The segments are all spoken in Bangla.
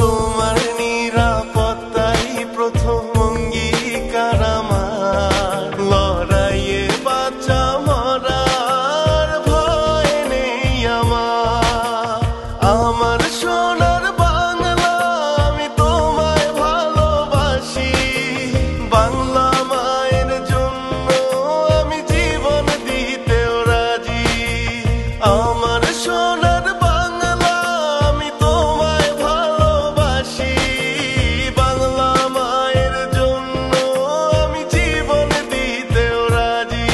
তোমার নিরাপত্তাই প্রথম অঙ্গীকার আমার। লড়াইয়ে বাঁচা মরার ভয় নেই আমার। আমার সোনার বাংলা আমি তোমায় ভালোবাসি। বাংলা মায়ের জন্য আমি জীবন দিতেও রাজি। আমার সোনার বাংলা আমি তোমায় ভালোবাসি। বাংলা মায়ের জন্য আমি জীবন দিতেও রাজি।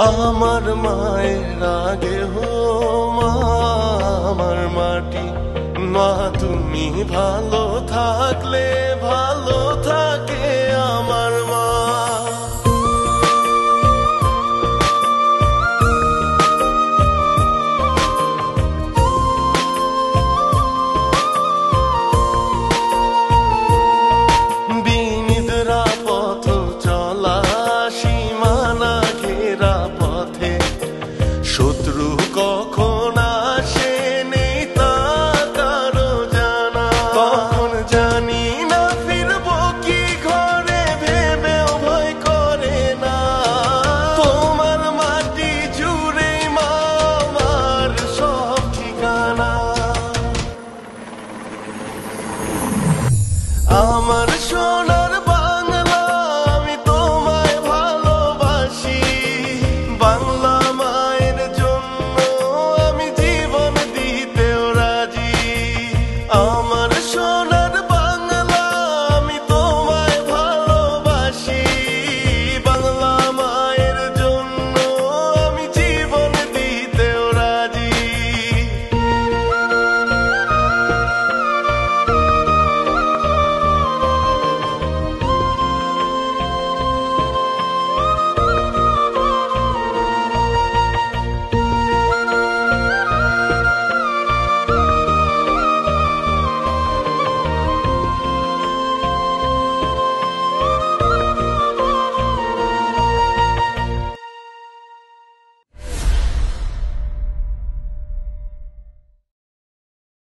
আমার মায়ের আগে হো মা আমার মাটি। মা তুমি ভালো থাকলে ভালো